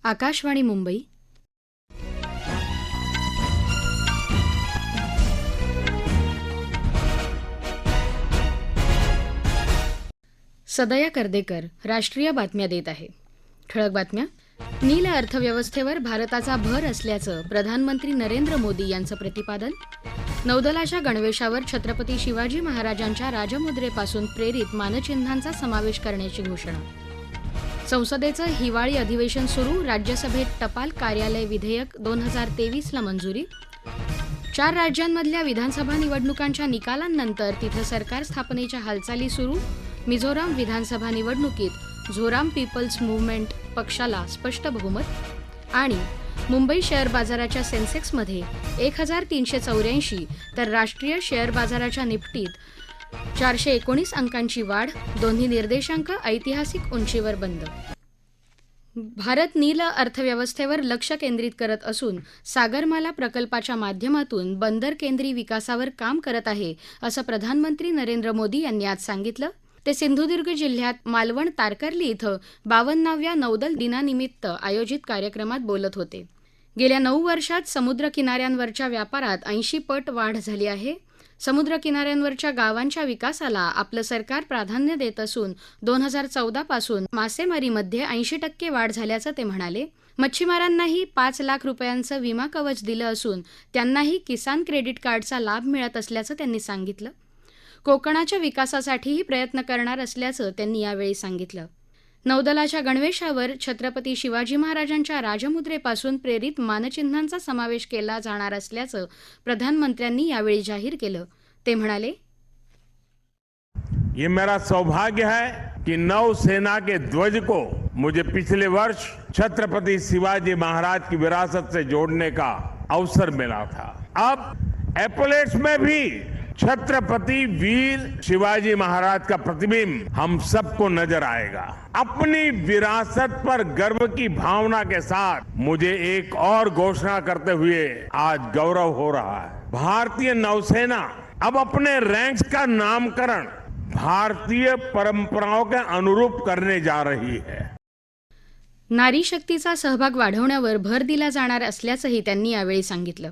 आकाशवाणी मुंबई. सदया कर्देकर राष्ट्रीय बातम्या देत आहे. ठळक बातम्या. नील अर्थव्यवस्थेवर भारताचा भर असल्याचं प्रधानमंत्री नरेंद्र मोदी यांचं प्रतिपादन. नौदलाच्या गणवेशावर छत्रपती शिवाजी महाराजांच्या राजमुद्रेपासून प्रेरित मानचिन्हांचा समावेश करण्याची घोषणा. संसदेचं हिवाळी अधिवेशन सुरू. राज्यसभेत टपाल कार्यालय विधेयक 2023ला मंजुरी. 4 राज्यांमधल्या विधानसभा निवडणुकांच्या निकालांनंतर तिथं सरकार स्थापनेच्या हालचाली सुरू. मिझोराम विधानसभा निवडणुकीत झोराम पीपल्स मूव्हमेंट पक्षाला स्पष्ट बहुमत. आणि मुंबई शेअर बाजाराच्या सेन्सेक्समध्ये 1384 तर राष्ट्रीय शेअर बाजाराच्या निफ्टीत 419 अंकांची वाढ. दोन्ही निर्देशांक ऐतिहासिक उंचीवर बंद. भारत नील अर्थव्यवस्थेवर लक्ष केंद्रित करत असून सागरमाला प्रकल्पाच्या माध्यमातून बंदर केंद्री विकासावर काम करत आहे, असं प्रधानमंत्री नरेंद्र मोदी यांनी आज सांगितलं. ते सिंधुदुर्ग जिल्ह्यात मालवण तारकर्ली इथं 52व्या नौदल दिनानिमित्त आयोजित कार्यक्रमात बोलत होते. गेल्या 9 वर्षात समुद्र किनाऱ्यांवरच्या व्यापारात 80 पट वाढ झाली आहे. समुद्र किनाऱ्यांवरच्या गावांच्या विकासाला आपलं सरकार प्राधान्य देत असून 2014 पासून मासेमारीमध्ये 80% वाढ झाल्याचं ते म्हणाले. मच्छीमारांनाही 5 लाख रुपयांचं विमा कवच दिलं असून त्यांनाही किसान क्रेडिट कार्डचा लाभ मिळत असल्याचं त्यांनी सांगितलं. कोकणाच्या विकासासाठीही प्रयत्न करणार असल्याचं त्यांनी यावेळी सांगितलं. नौदलाच्या गणवेशावर छत्रपती शिवाजी महाराजांच्या राजमुद्रेपासून प्रेरित मानचिन्हांचा समावेश केला जाणार असल्याचं प्रधानमंत्र्यांनी यावेळी जाहीर केलं. ते म्हणाले, ये मेरा सौभाग्य है कि नौसेना के ध्वज को मुझे पिछले वर्ष छत्रपति शिवाजी महाराज की विरासत से जोड़ने का अवसर मिला था. अब एपोलेट्स में भी छत्रपति वीर शिवाजी महाराज का प्रतिबिंब हम सबको नजर आएगा. अपनी विरासत पर गर्व की भावना के साथ मुझे एक और घोषणा करते हुए आज गौरव हो रहा है. भारतीय नौसेना अब अपने रैंक्स का नामकरण भारतीय परंपराओं के अनुरूप करने जा रही है. नारी शक्तीचा सहभाग वाढवण्यावर भर दिला जाणार असल्याचंही त्यांनी यावेळी सांगितलं.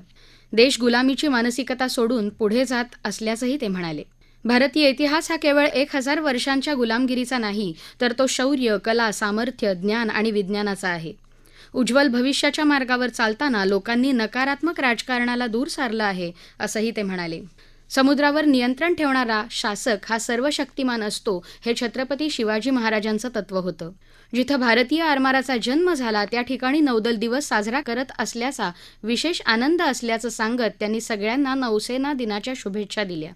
देश गुलामीची मानसिकता सोडून पुढे जात असल्याचंही ते म्हणाले. भारतीय इतिहास हा केवळ 1000 वर्षांच्या गुलामगिरीचा नाही, तर तो शौर्य, कला, सामर्थ्य, ज्ञान आणि विज्ञानाचा आहे. उज्ज्वल भविष्याच्या मार्गावर चालताना लोकांनी नकारात्मक राजकारणाला दूर सारलं आहे, असंही ते म्हणाले. समुद्रावर नियंत्रण ठेवणारा शासक हा सर्वशक्तिमान असतो, हे छत्रपती शिवाजी महाराजांचं तत्व होतं. जिथं भारतीय आरमाराचा जन्म झाला त्या ठिकाणी नौदल दिवस साजरा करत असल्याचा विशेष आनंद असल्याचं सांगत त्यांनी सगळ्यांना नौसेना दिनाच्या शुभेच्छा दिल्या.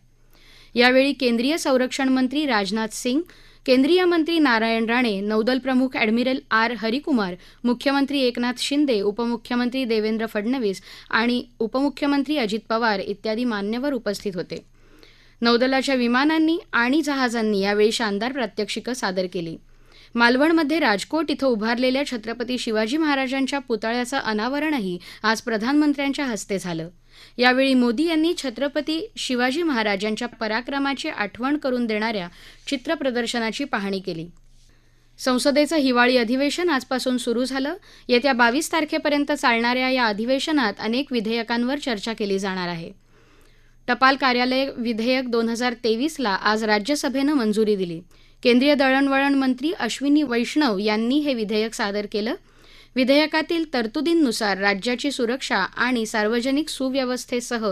यावेळी केंद्रीय संरक्षण मंत्री राजनाथ सिंग, केंद्रीय मंत्री नारायण राणे, नौदल प्रमुख ॲडमिरल आर हरिकुमार, मुख्यमंत्री एकनाथ शिंदे, उपमुख्यमंत्री देवेंद्र फडणवीस आणि उपमुख्यमंत्री अजित पवार इत्यादी मान्यवर उपस्थित होते. नौदलाच्या विमानांनी आणि जहाजांनी यावेळी शानदार प्रात्यक्षिकं सादर केली. मालवणमध्ये राजकोट इथं उभारलेल्या छत्रपती शिवाजी महाराजांच्या पुतळ्याचं अनावरणही आज प्रधानमंत्र्यांच्या हस्ते झालं. यावेळी मोदी यांनी छत्रपती शिवाजी महाराजांच्या पराक्रमाची आठवण करून देणाऱ्या चित्रप्रदर्शनाची पाहणी केली. संसदेचं हिवाळी अधिवेशन आजपासून सुरू झालं. येत्या 22 तारखेपर्यंत चालणाऱ्या या अधिवेशनात अनेक विधेयकांवर चर्चा केली जाणार आहे. टपाल कार्यालय विधेयक 2023ला आज राज्यसभेनं मंजुरी दिली. केंद्रीय दळणवळण मंत्री अश्विनी वैष्णव यांनी हे विधेयक सादर केलं. विधेयकातील तरतुदींनुसार राज्याची सुरक्षा आणि सार्वजनिक सुव्यवस्थेसह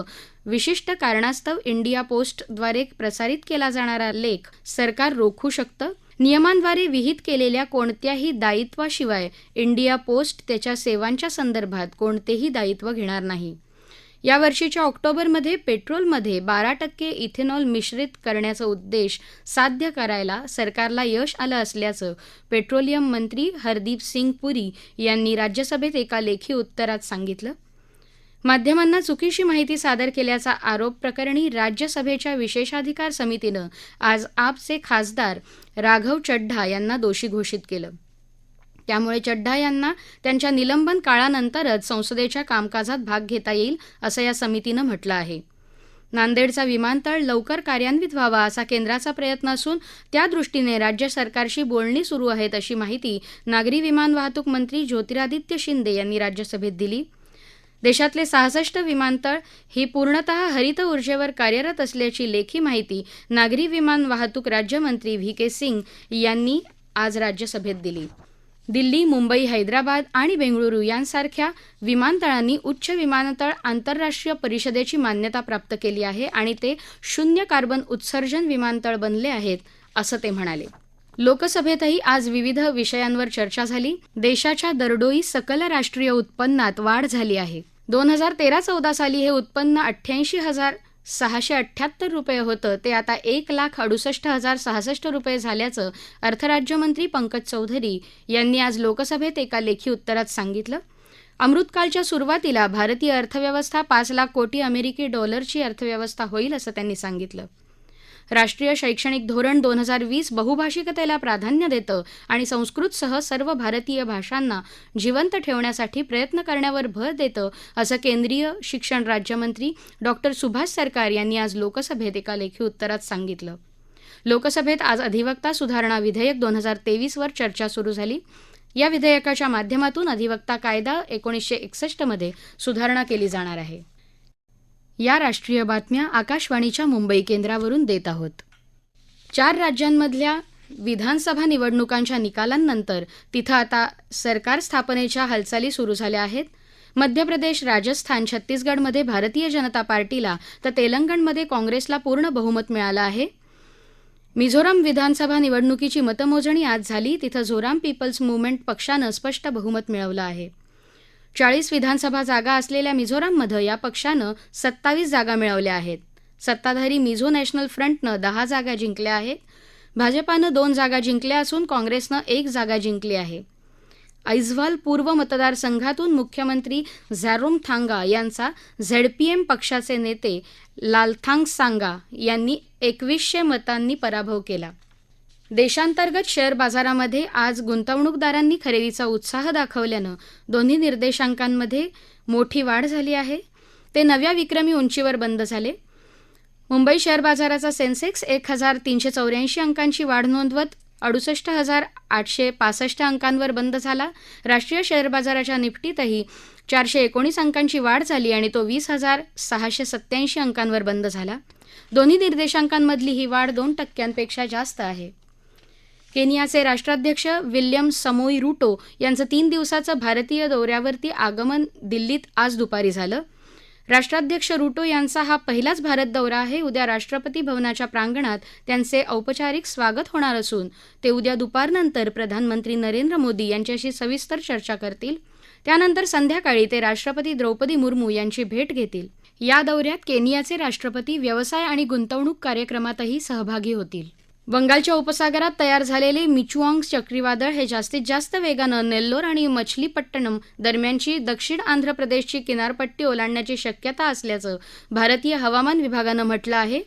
विशिष्ट कारणास्तव इंडिया पोस्टद्वारे प्रसारित केला जाणारा लेख सरकार रोखू शकतं. नियमांद्वारे विहित केलेल्या कोणत्याही दायित्वाशिवाय इंडिया पोस्ट त्याच्या सेवांच्या संदर्भात कोणतेही दायित्व घेणार नाही. यावर्षीच्या ऑक्टोबरमध्ये पेट्रोलमध्ये 12% इथेनॉल मिश्रित करण्याचा उद्देश साध्य करायला सरकारला यश आलं असल्याचं पेट्रोलियम मंत्री हरदीप सिंग पुरी यांनी राज्यसभेत एका लेखी उत्तरात सांगितलं. माध्यमांना चुकीची माहिती सादर केल्याचा आरोप प्रकरणी राज्यसभेच्या विशेषाधिकार समितीनं आज आपचे खासदार राघव चड्ढा यांना दोषी घोषित केलं. त्यामुळे चड्ढा यांना त्यांच्या निलंबन काळानंतरच संसदेच्या कामकाजात भाग घेता येईल, असं या समितीनं म्हटलं आहे. नांदेडचा विमानतळ लवकर कार्यान्वित व्हावा असा केंद्राचा प्रयत्न असून त्यादृष्टीने राज्य सरकारशी बोलणी सुरू आहेत अशी माहिती नागरी विमान वाहतूक मंत्री ज्योतिरादित्य शिंदे यांनी राज्यसभेत दिली. देशातले 66 विमानतळ ही पूर्णतः हरित ऊर्जेवर कार्यरत असल्याची लेखी माहिती नागरी विमान वाहतूक राज्यमंत्री व्ही के सिंग यांनी आज राज्यसभेत दिली. दिल्ली, मुंबई, हैदराबाद आणि बेंगळुरू यांसारख्या विमानतळांनी उच्च विमानतळ आंतरराष्ट्रीय परिषदेची मान्यता प्राप्त केली आहे आणि ते शून्य कार्बन उत्सर्जन विमानतळ बनले आहेत, असं ते म्हणाले. लोकसभेतही आज विविध विषयांवर चर्चा झाली. देशाच्या दरडोई सकल राष्ट्रीय उत्पन्नात वाढ झाली आहे. 2013-14 साली हे उत्पन्न 88,678 रुपये होतं, ते आता 1,68,066 रुपये झाल्याचं अर्थराज्यमंत्री पंकज चौधरी यांनी आज लोकसभेत एका लेखी उत्तरात सांगितलं. अमृतकालच्या सुरुवातीला भारतीय अर्थव्यवस्था 5 लाख कोटी अमेरिकी डॉलरची अर्थव्यवस्था होईल असं त्यांनी सांगितलं. राष्ट्रीय शैक्षणिक धोरण 2020 बहुभाषिकतेला प्राधान्य देतं आणि संस्कृतसह सर्व भारतीय भाषांना जिवंत ठेवण्यासाठी प्रयत्न करण्यावर भर देतं असं केंद्रीय शिक्षण राज्यमंत्री डॉक्टर सुभाष सरकार यांनी आज लोकसभेत एका लेखी उत्तरात सांगितलं. लोकसभेत आज अधिवक्ता सुधारणा विधेयक 2023 वर चर्चा सुरू झाली. या विधेयकाच्या माध्यमातून अधिवक्ता कायदा 1961 मध्ये सुधारणा केली जाणार आहे. या राष्ट्रीय बातम्या आकाशवाणीच्या मुंबई केंद्रावरून देत आहोत. 4 राज्यांमधल्या विधानसभा निवडणुकांच्या निकालांनंतर तिथं आता सरकार स्थापनेच्या हालचाली सुरू झाल्या आहेत. मध्य प्रदेश, राजस्थान, छत्तीसगडमध्ये भारतीय जनता पार्टीला तर तेलंगणमध्ये काँग्रेसला पूर्ण बहुमत मिळालं आहे. मिझोराम विधानसभा निवडणुकीची मतमोजणी आज झाली. तिथं झोराम पीपल्स मूव्हमेंट पक्षानं स्पष्ट बहुमत मिळवलं आहे. 40 विधानसभा जागा असलेल्या मिझोराममध्ये या पक्षानं 27 जागा मिळवल्या आहेत. सत्ताधारी मिझो नॅशनल फ्रंटनं 10 जागा जिंकल्या आहेत. भाजपानं 2 जागा जिंकल्या असून काँग्रेसनं 1 जागा जिंकली आहे. ऐझवाल पूर्व मतदारसंघातून मुख्यमंत्री झॅरोमथांगा यांचा झेडपीएम पक्षाचे नेते लालथांग सांगा यांनी 2100 मतांनी पराभव केला. देशांतर्गत शेअर बाजारामध्ये आज गुंतवणूकदारांनी खरेदीचा उत्साह दाखवल्यानं दोन्ही निर्देशांकांमध्ये मोठी वाढ झाली आहे. ते नव्या विक्रमी उंचीवर बंद झाले. मुंबई शेअर बाजाराचा सेन्सेक्स 1,384 अंकांची वाढ नोंदवत 68,865 अंकांवर बंद झाला. राष्ट्रीय शेअर बाजाराच्या निफ्टीतही 419 अंकांची वाढ झाली आणि तो 20,687 अंकांवर बंद झाला. दोन्ही निर्देशांकांमधली ही वाढ 2% जास्त आहे. केनियाचे राष्ट्राध्यक्ष विल्यम समोई रुटो यांचं 3 दिवसाचं भारतीय दौऱ्यावरती आगमन दिल्लीत आज दुपारी झालं. राष्ट्राध्यक्ष रुटो यांचा हा पहिलाच भारत दौरा आहे. उद्या राष्ट्रपती भवनाच्या प्रांगणात त्यांचे औपचारिक स्वागत होणार असून ते उद्या दुपारनंतर प्रधानमंत्री नरेंद्र मोदी यांच्याशी सविस्तर चर्चा करतील. त्यानंतर संध्याकाळी ते राष्ट्रपती द्रौपदी मुर्मू यांची भेट घेतील. या दौऱ्यात केनियाचे राष्ट्रपती व्यवसाय आणि गुंतवणूक कार्यक्रमातही सहभागी होतील. बंगालच्या उपसागरात तयार झालेले मिचुआंग चक्रीवादळ हे जास्तीत जास्त वेगानं नेल्लोर आणि मछलीपट्टणम दरम्यानची दक्षिण आंध्र प्रदेशची किनारपट्टी ओलांडण्याची शक्यता असल्याचं भारतीय हवामान विभागानं म्हटलं आहे.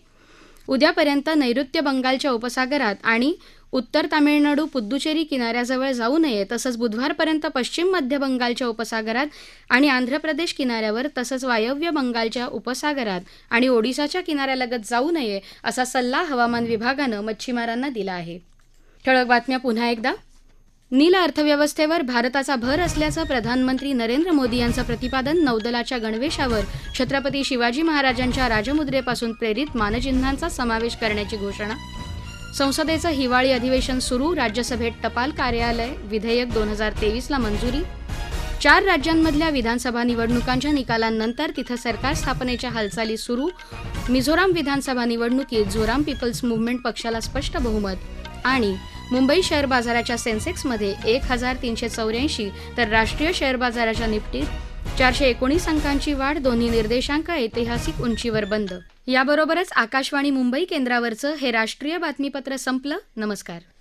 उद्यापर्यंत नैऋत्य बंगालच्या उपसागरात आणि उत्तर तामिळनाडू पुद्दुचेरी किनाऱ्याजवळ जाऊ नये, तसंच बुधवारपर्यंत पश्चिम मध्य बंगालच्या उपसागरात आणि आंध्र प्रदेश किनाऱ्यावर तसंच वायव्य बंगालच्या उपसागरात आणि ओडिसाच्या किनाऱ्यालगत जाऊ नये असा सल्ला हवामान विभागानं मच्छीमारांना दिला आहे. ठळक बातम्या पुन्हा एकदा. नील अर्थव्यवस्थेवर भारताचा भर असल्याचं प्रधानमंत्री नरेंद्र मोदी यांचं प्रतिपादन. नौदलाच्या गणवेशावर छत्रपती शिवाजी महाराजांच्या राजमुद्रेपासून प्रेरित मानचिन्हांचा समावेश करण्याची घोषणा. संसदेचं हिवाळी अधिवेशन सुरू. राज्यसभेत टपाल कार्यालय विधेयक 2023ला मंजुरी. 4 राज्यांमधल्या विधानसभा निवडणुकांच्या निकालांनंतर तिथं सरकार स्थापनेच्या हालचाली सुरू. मिझोराम विधानसभा निवडणुकीत झोराम पीपल्स मूव्हमेंट पक्षाला स्पष्ट बहुमत. आणि मुंबई शेअर बाजाराच्या सेन्सेक्समध्ये 1,384 तर राष्ट्रीय शेअर बाजाराच्या निफ्टीत 419 अंकांची वाढ. दोन्ही निर्देशांक ऐतिहासिक उंचीवर बंद. याबरोबरच आकाशवाणी मुंबई केंद्रावरचं हे राष्ट्रीय बातमीपत्र संपलं. नमस्कार.